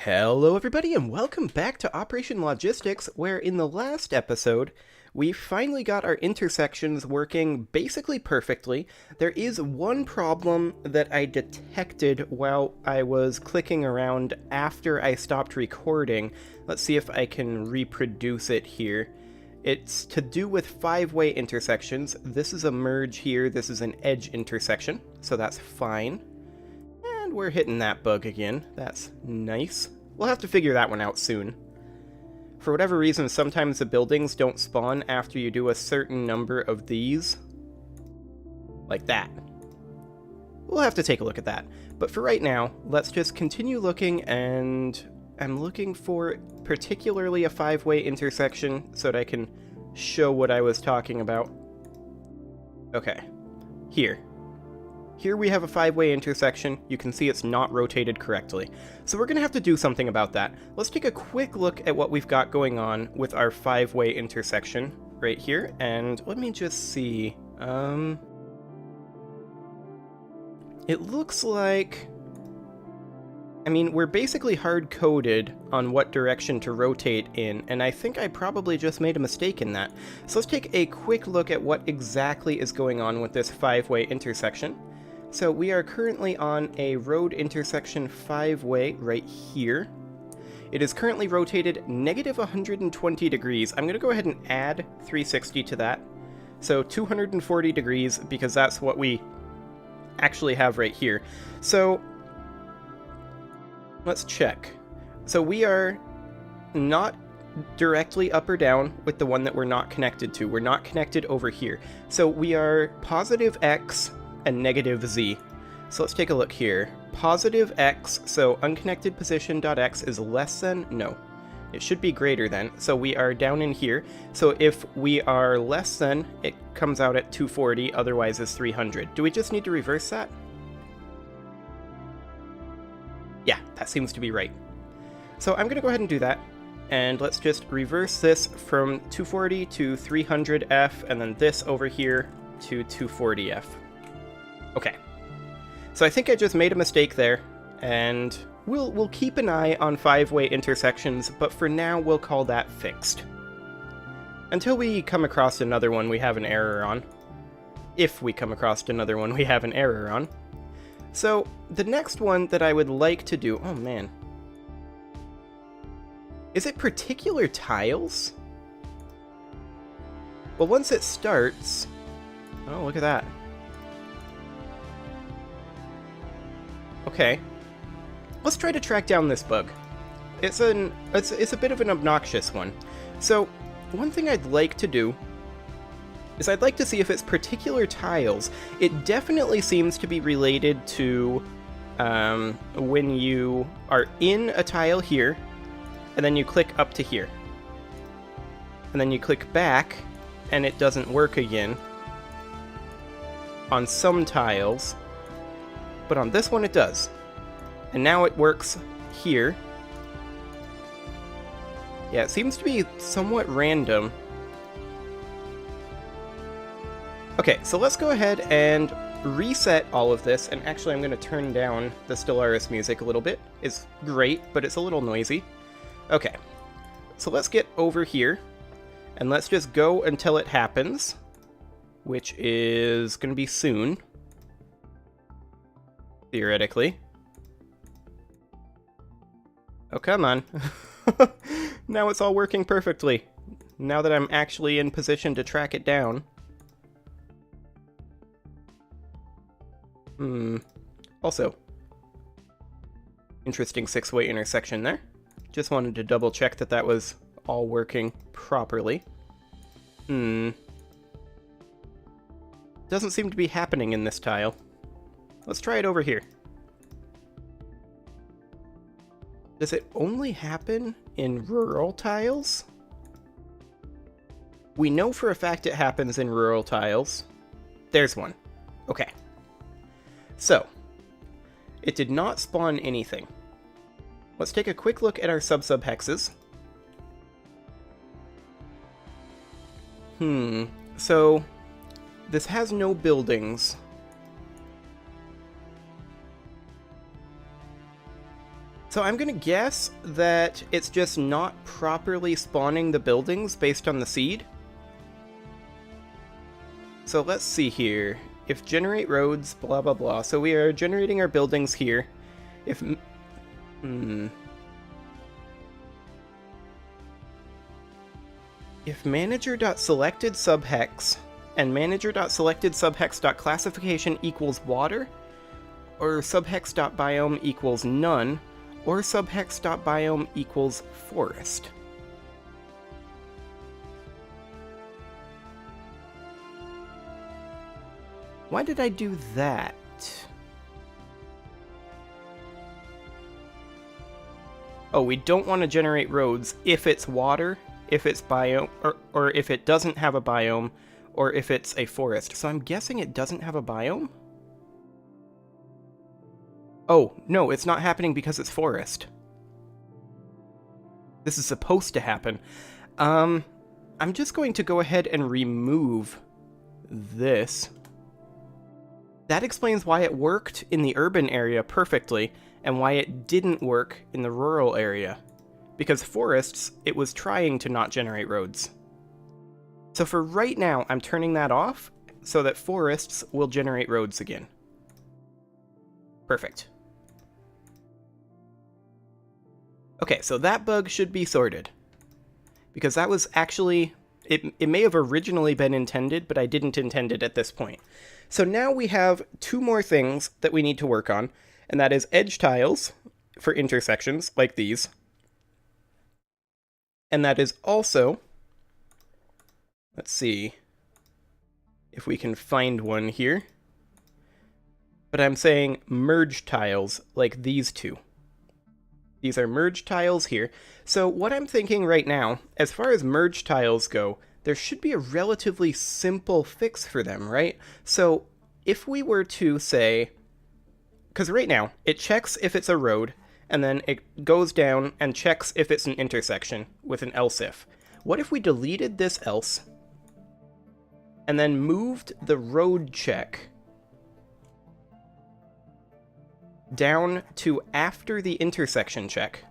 Hello everybody and welcome back to Operation Logistics, where in the last episode, we finally got our intersections working basically perfectly. There is one problem that I detected while I was clicking around after I stopped recording. Let's see if I can reproduce it here. It's to do with five-way intersections. This is a merge here, this is an edge intersection, so that's fine. And we're hitting that bug again. That's nice. We'll have to figure that one out soon. For whatever reason, sometimes the buildings don't spawn after you do a certain number of these. Like that. We'll have to take a look at that. But for right now, let's just continue looking, and I'm looking for particularly a five-way intersection so that I can show what I was talking about. Okay. Here we have a five-way intersection. You can see it's not rotated correctly. So we're going to have to do something about that. Let's take a quick look at what we've got going on with our five-way intersection right here. And let me just see. It looks like... I mean, we're basically hard-coded on what direction to rotate in, and I think I probably just made a mistake in that. So let's take a quick look at what exactly is going on with this five-way intersection. So we are currently on a road intersection five-way right here. It is currently rotated negative 120 degrees. I'm going to go ahead and add 360 to that. So 240 degrees, because that's what we actually have right here. So let's check. So we are not directly up or down with the one that we're not connected to. We're not connected over here. So we are positive X and negative Z. So let's take a look here. Positive X, so unconnected position dot X is less than? No. It should be greater than. So we are down in here. So if we are less than, it comes out at 240, otherwise is 300. Do we just need to reverse that? Yeah, that seems to be right. So I'm going to go ahead and do that. And let's just reverse this from 240 to 300F, and then this over here to 240F. Okay, so I think I just made a mistake there, and we'll keep an eye on five-way intersections, but for now we'll call that fixed. Until we come across another one we have an error on. If we come across another one we have an error on. So, the next one that I would like to do... Oh man. Is it particular tiles? Well, once it starts... Oh, look at that. Okay, let's try to track down this bug. It's a bit of an obnoxious one. So, one thing I'd like to do is I'd like to see if it's particular tiles. It definitely seems to be related to when you are in a tile here, and then you click up to here. And then you click back, and it doesn't work again on some tiles. But on this one it does. And now it works here. Yeah, it seems to be somewhat random. Okay, so let's go ahead and reset all of this. And actually I'm going to turn down the Stellaris music a little bit. It's great, but it's a little noisy. Okay, so let's get over here. And let's just go until it happens. Which is going to be soon. Theoretically. Oh, come on. Now it's all working perfectly. Now that I'm actually in position to track it down. Also, interesting six-way intersection there. Just wanted to double check that that was all working properly. Doesn't seem to be happening in this tile. Let's try it over here. Does it only happen in rural tiles? We know for a fact it happens in rural tiles. There's one. Okay. So, it did not spawn anything. Let's take a quick look at our sub-hexes. So, this has no buildings. So I'm gonna guess that it's just not properly spawning the buildings based on the seed. So let's see here. If generate roads, blah blah blah. So we are generating our buildings here. If... If manager.selected subhex and manager.selected subhex.classification equals water, or subhex.biome equals none, or subhex.biome equals forest. Why did I do that? Oh, we don't want to generate roads if it's water, if it's biome, or if it doesn't have a biome, or if it's a forest. So I'm guessing it doesn't have a biome? Oh, no, it's not happening because it's forest. This is supposed to happen. I'm just going to go ahead and remove this. That explains why it worked in the urban area perfectly, and why it didn't work in the rural area. Because forests, it was trying to not generate roads. So for right now, I'm turning that off, so that forests will generate roads again. Perfect. Okay, so that bug should be sorted. Because that was actually... It may have originally been intended, but I didn't intend it at this point. So now we have two more things that we need to work on, and that is edge tiles for intersections, like these. And that is also... Let's see if we can find one here. But I'm saying merge tiles, like these two. These are merge tiles here. So what I'm thinking right now, as far as merge tiles go, there should be a relatively simple fix for them, right? So if we were to say, because right now it checks if it's a road, and then it goes down and checks if it's an intersection with an else if. What if we deleted this else, and then moved the road check down to after the intersection check?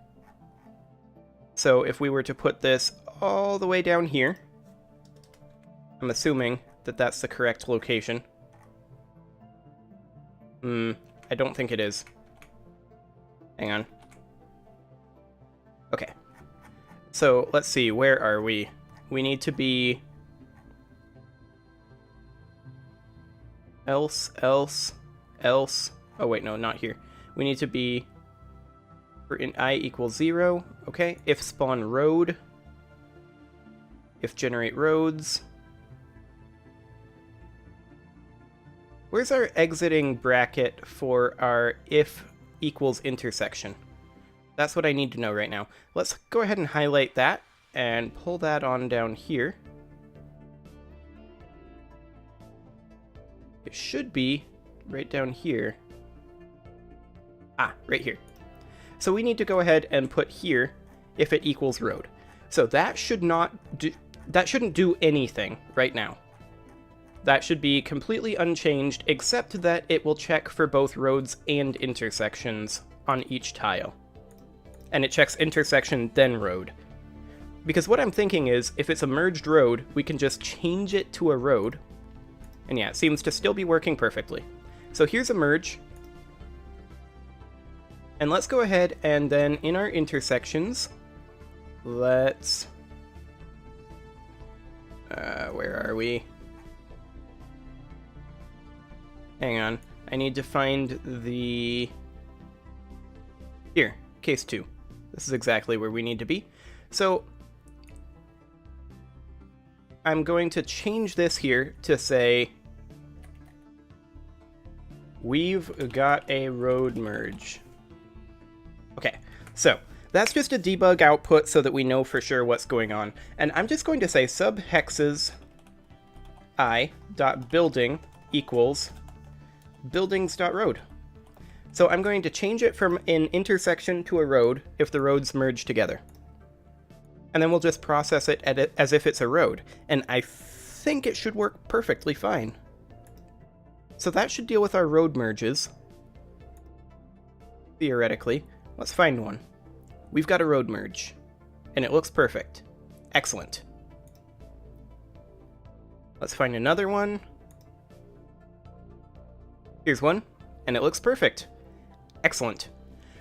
So if we were to put this all the way down here, I'm assuming that that's the correct location. I don't think it is. Hang on. Okay. So let's see, where are we? We need to be... else. Oh wait, no, not here. We need to be for in I equals 0. Okay. If spawn road. If generate roads. Where's our exiting bracket for our if equals intersection? That's what I need to know right now. Let's go ahead and highlight that and pull that on down here. It should be right down here. Ah, right here. So we need to go ahead and put here if it equals road. So that shouldn't do anything right now. That should be completely unchanged, except that it will check for both roads and intersections on each tile. And it checks intersection, then road. Because what I'm thinking is, if it's a merged road, we can just change it to a road. And yeah, it seems to still be working perfectly. So here's a merge. And let's go ahead and then in our intersections, let's... where are we? Hang on. I need to find the... Here, case 2. This is exactly where we need to be. So, I'm going to change this here to say, we've got a road merge. Okay, so that's just a debug output so that we know for sure what's going on. And I'm just going to say subhexes i.building equals buildings.road. So I'm going to change it from an intersection to a road if the roads merge together. And then we'll just process it as if it's a road. And I think it should work perfectly fine. So that should deal with our road merges. Theoretically. Let's find one. We've got a road merge, and it looks perfect. Excellent. Let's find another one. Here's one, and it looks perfect. Excellent.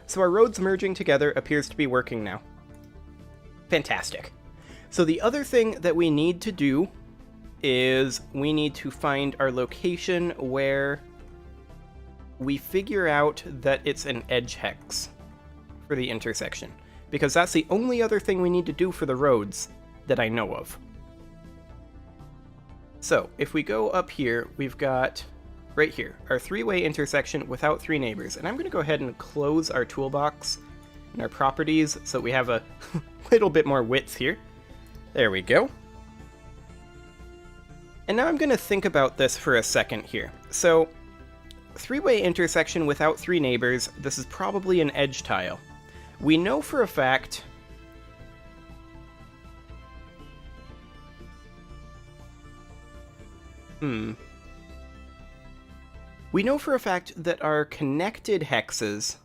So our roads merging together appears to be working now. Fantastic. So the other thing that we need to do is we need to find our location where we figure out that it's an edge hex for the intersection, because that's the only other thing we need to do for the roads that I know of. So if we go up here, we've got right here our three-way intersection without three neighbors, and I'm going to go ahead and close our toolbox and our properties so we have a little bit more width here. There we go. And now I'm going to think about this for a second here. So, three-way intersection without three neighbors, this is probably an edge tile. We know for a fact... We know for a fact that our connected hexes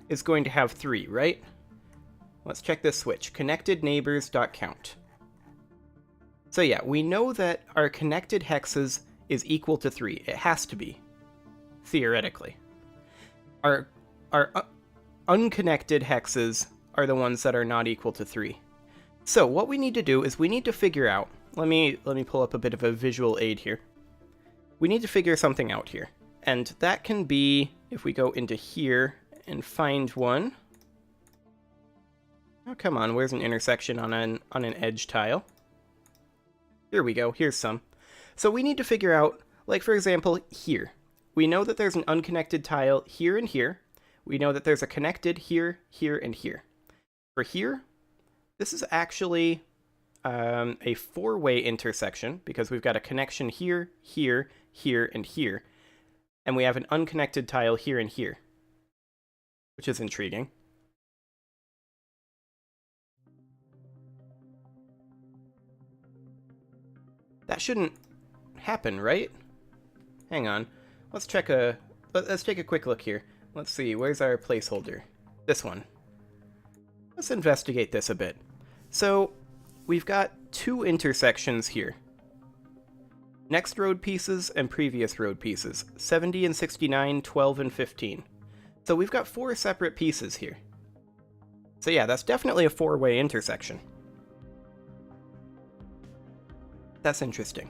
is going to have 3, right? Let's check this switch. Connected neighbors.count. So yeah, we know that our connected hexes is equal to 3. It has to be, theoretically. Our unconnected hexes are the ones that are not equal to 3. So what we need to do is we need to figure out, let me pull up a bit of a visual aid here. We need to figure something out here. And that can be, if we go into here and find one. Oh, come on, where's an intersection on an edge tile? Here we go, here's some. So we need to figure out, like for example, here. We know that there's an unconnected tile here and here. We know that there's a connected here, here, and here. For here, this is actually a four-way intersection because we've got a connection here, here, here, and here. And we have an unconnected tile here and here, which is intriguing. That shouldn't happen, right? Hang on. Let's take a quick look here. Let's see, where's our placeholder? This one. Let's investigate this a bit. So, we've got 2 intersections here. Next road pieces and previous road pieces. 70 and 69, 12 and 15. So we've got 4 separate pieces here. So yeah, that's definitely a 4-way intersection. That's interesting.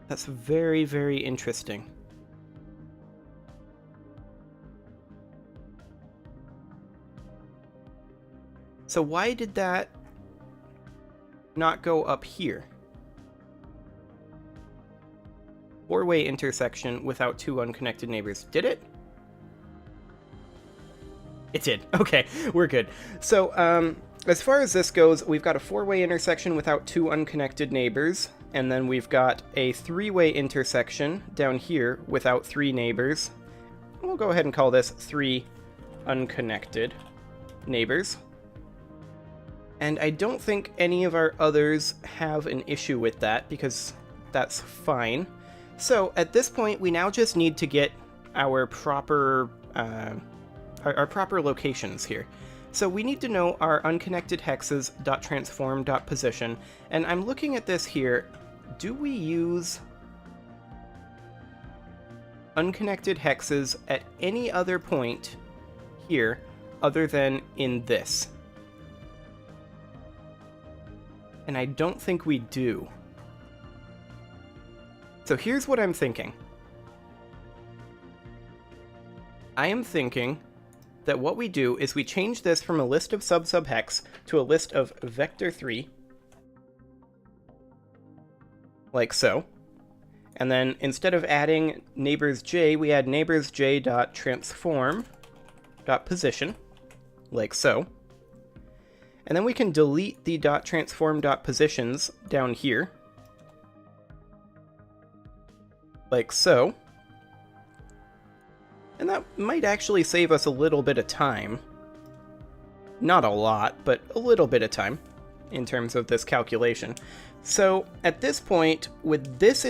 That's very, very interesting. So why did that not go up here? 4-way intersection without 2 unconnected neighbors. Did it? It did. Okay, we're good. So, as far as this goes, we've got a 4-way intersection without 2 unconnected neighbors, and then we've got a 3-way intersection down here without 3 neighbors. We'll go ahead and call this 3 unconnected neighbors. And I don't think any of our others have an issue with that, because that's fine. So, at this point, we now just need to get our proper locations here. So we need to know our unconnected hexes .transform.position, and I'm looking at this here. Do we use unconnected hexes at any other point here other than in this? And I don't think we do. So here's what I'm thinking. I am thinking that what we do is we change this from a list of sub-hex to a list of vector3, like so. And then instead of adding neighbors j, we add neighbors j.transform.position, like so. And then we can delete the .transform.positions down here, like so. And that might actually save us a little bit of time. Not a lot, but a little bit of time in terms of this calculation. So at this point, with this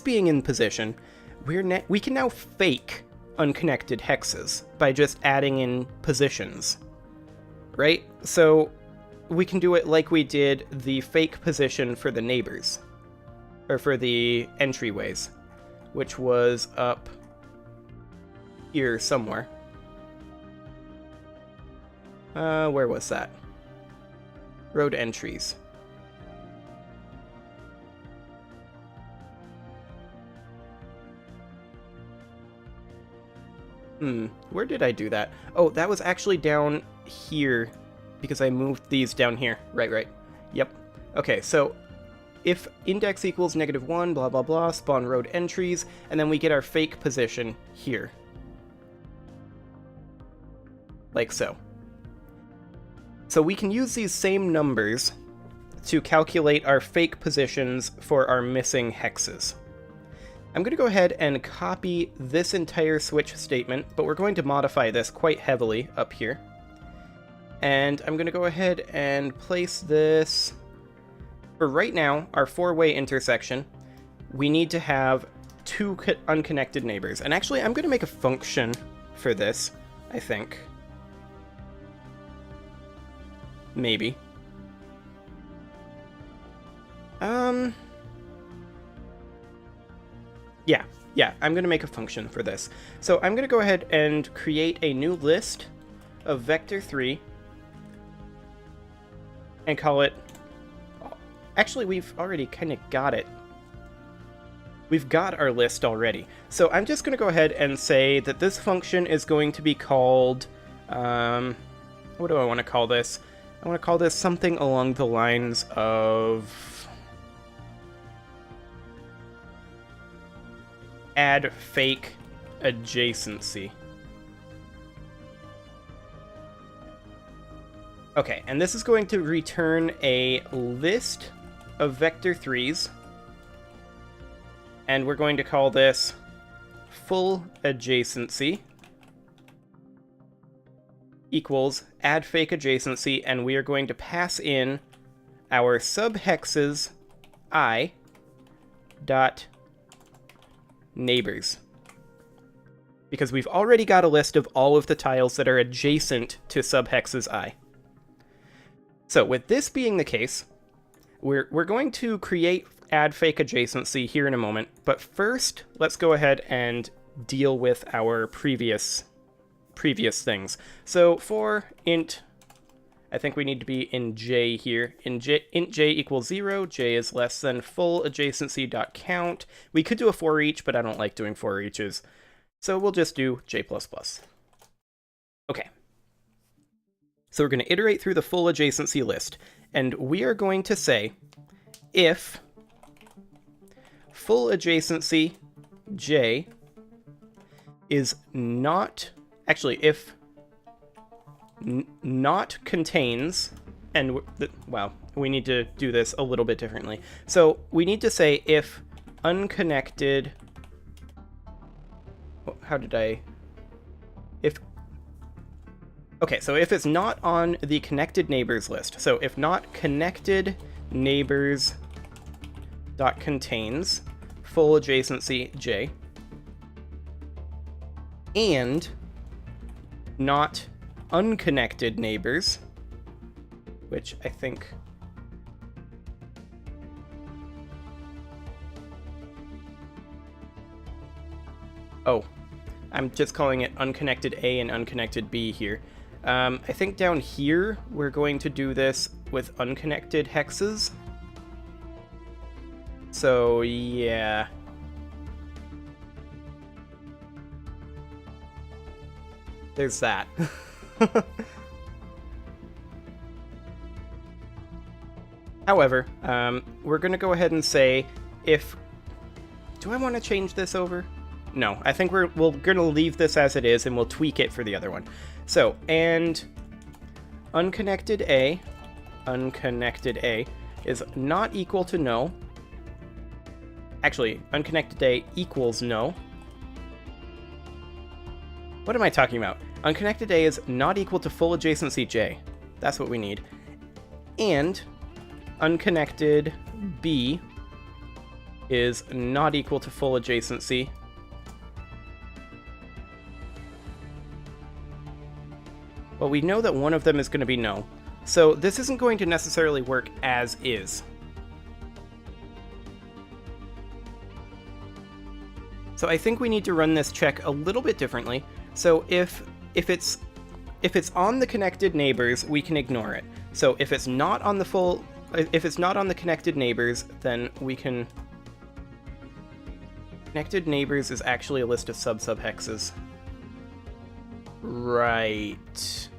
being in position, we can now fake unconnected hexes by just adding in positions, right? So we can do it like we did the fake position for the neighbors, or for the entryways, which was up here somewhere. Where was that? Road entries. Where did I do that? Oh, that was actually down here, because I moved these down here. Right. Yep. Okay, so if index equals -1, blah, blah, blah, spawn road entries, and then we get our fake position here. Like so. So we can use these same numbers to calculate our fake positions for our missing hexes. I'm going to go ahead and copy this entire switch statement, but we're going to modify this quite heavily up here. And I'm going to go ahead and place this, for right now, our 4-way intersection. We need to have 2 unconnected neighbors. And actually, I'm going to make a function for this, I think. Maybe. Yeah, I'm going to make a function for this. So I'm going to go ahead and create a new list of vector3 and call it... Actually, we've already kind of got it. We've got our list already. So I'm just going to go ahead and say that this function is going to be called... what do I want to call this? I want to call this something along the lines of... add fake adjacency. Okay, and this is going to return a list of vector3s, and we're going to call this full adjacency equals add fake adjacency, and we are going to pass in our subhexes I dot neighbors, because we've already got a list of all of the tiles that are adjacent to subhexes I. So with this being the case, we're going to create add fake adjacency here in a moment, but first let's go ahead and deal with our previous things. So for int, I think we need to be in j here. Int j equals 0, j is less than full adjacency dot count. We could do a for each, but I don't like doing for eaches, so we'll just do j++. Okay. So we're going to iterate through the full adjacency list, and we are going to say if full adjacency j is not, actually if not contains, and wow, we need to do this a little bit differently. So we need to say if unconnected, okay, so if it's not on the connected neighbors list, so if not connected neighbors dot contains full adjacency j, and not unconnected neighbors, which I think... Oh, I'm just calling it unconnected A and unconnected B here. I think down here we're going to do this with unconnected hexes. So, yeah. There's that. However, we're going to go ahead and say if... Do I want to change this over? No, I think we're going to leave this as it is, and we'll tweak it for the other one. So, and unconnected A is not equal to no. Actually, unconnected A equals no. What am I talking about? Unconnected A is not equal to full adjacency J. That's what we need. And unconnected B is not equal to full adjacency Well, we know that one of them is going to be no. So this isn't going to necessarily work as is. So I think we need to run this check a little bit differently. So if it's on the connected neighbors, we can ignore it. So if it's not on the connected neighbors, then we can... Connected neighbors is actually a list of sub-hexes. Right.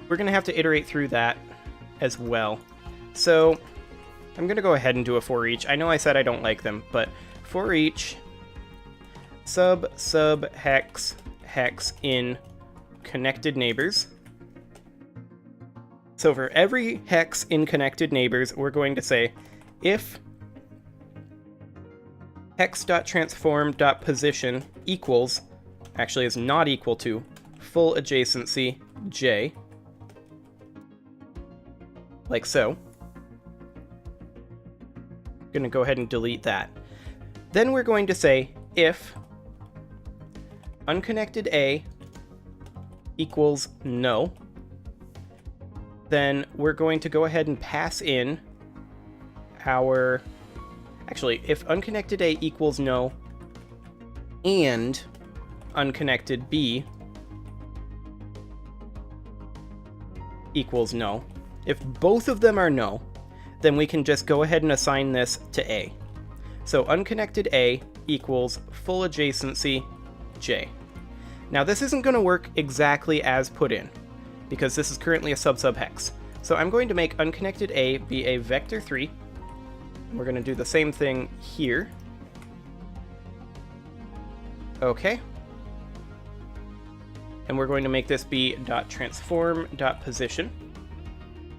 We're going to have to iterate through that as well. So I'm going to go ahead and do a for each. I know I said I don't like them, but for each hex in connected neighbors. So for every hex in connected neighbors, we're going to say if hex.transform.position equals, actually is not equal to, full adjacency j, like so. Going to go ahead and delete that. Then we're going to say if unconnected A equals no, then we're going to go ahead and pass in our... Actually, if unconnected A equals no and unconnected B equals no, if both of them are no, then we can just go ahead and assign this to A. So unconnected A equals full adjacency J. Now this isn't going to work exactly as put in, because this is currently a sub-hex. So I'm going to make unconnected A be a vector 3. We're going to do the same thing here. Okay. And we're going to make this be .transform.position.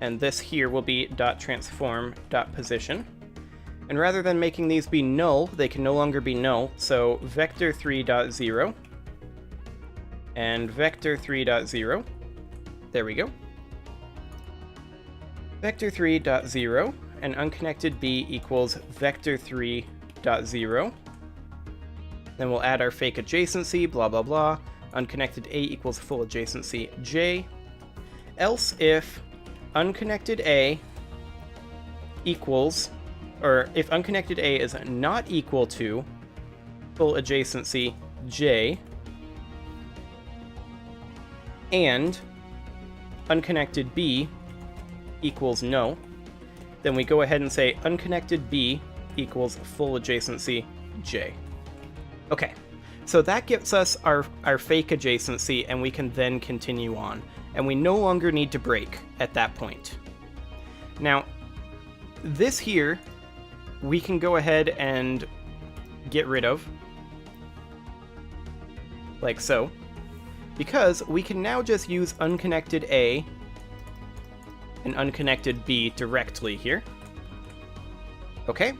And this here will be .transform.position. And rather than making these be null, they can no longer be null. So vector3.0 and vector3.0. There we go. Vector3.0 and unconnected B equals vector3.0. Then we'll add our fake adjacency, blah blah blah. Unconnected A equals full adjacency J. Else if unconnected A equals, or if unconnected A is not equal to full adjacency J, and unconnected B equals no, then we go ahead and say unconnected B equals full adjacency J. Okay, so that gives us our fake adjacency, and we can then continue on. And we no longer need to break at that point. Now, this here, we can go ahead and get rid of, like so, because we can now just use unconnected A and unconnected B directly here. Okay?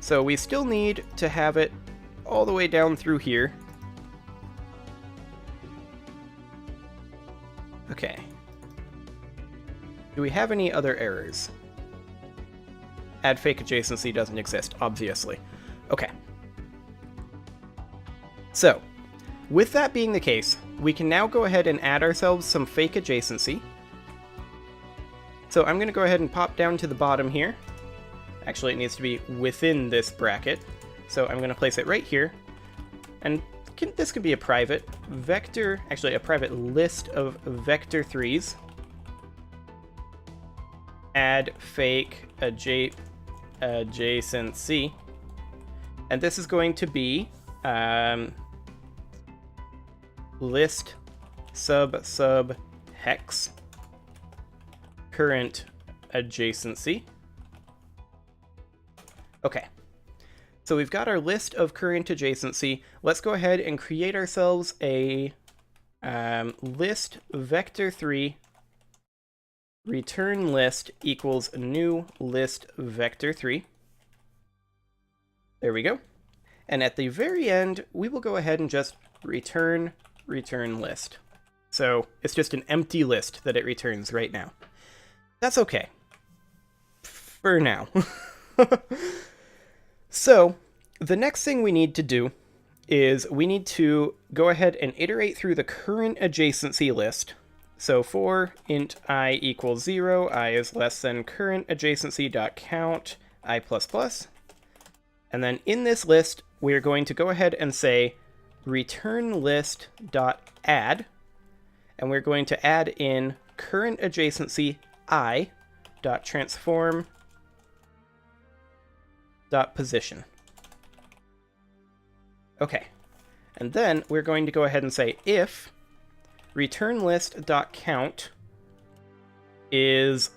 So we still need to have it all the way down through here. Okay. Do we have any other errors? Add fake adjacency doesn't exist, obviously. Okay. So, with that being the case, we can now go ahead and add ourselves some fake adjacency. So I'm going to go ahead and pop down to the bottom here. Actually, it needs to be within this bracket. So I'm going to place it right here. And this can be a private vector, actually a private list of vector 3s. Add fake adjacency. And this is going to be list sub hex current adjacency. Okay. So we've got our list of current adjacency. Let's go ahead and create ourselves a list vector 3 return list equals new list vector 3. There we go. And at the very end, we will go ahead and just return list. So it's just an empty list that it returns right now. That's okay. For now. So the next thing we need to do is we need to go ahead and iterate through the current adjacency list. So for int I equals 0, I is less than current adjacency dot count I plus plus. And then in this list, we're going to go ahead and say return list dot add, and we're going to add in current adjacency I dot transform dot position. Okay, and then we're going to go ahead and say if return list dot count is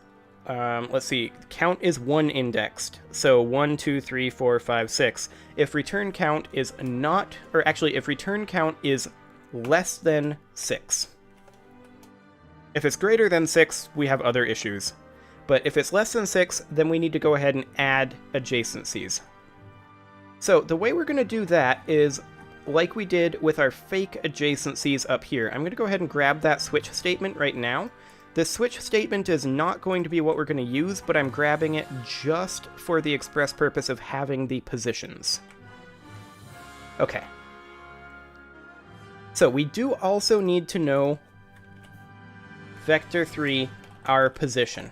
let's see, count is 1 indexed, so 1, 2, 3, 4, 5, 6. If return count is not, or actually if return count is less than 6. If it's greater than 6, we have other issues. But if it's less than 6, then we need to go ahead and add adjacencies. So the way we're going to do that is like we did with our fake adjacencies up here. I'm going to go ahead and grab that switch statement right now. This switch statement is not going to be what we're going to use, but I'm grabbing it just for the express purpose of having the positions. Okay. So we do also need to know vector3, our position.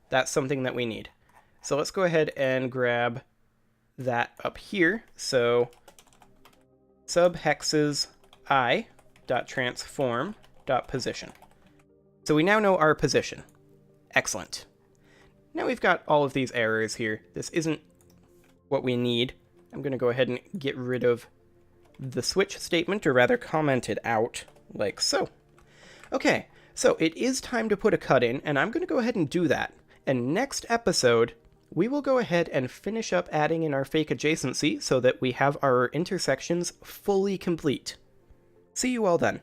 That's something that we need. So let's go ahead and grab that up here. So subhexes I dot transform dot position. So we now know our position. Excellent. Now we've got all of these errors here. This isn't what we need. I'm going to go ahead and get rid of the switch statement, or rather comment it out, like so. Okay, so it is time to put a cut in, and I'm going to go ahead and do that. And next episode, we will go ahead and finish up adding in our fake adjacency so that we have our intersections fully complete. See you all then.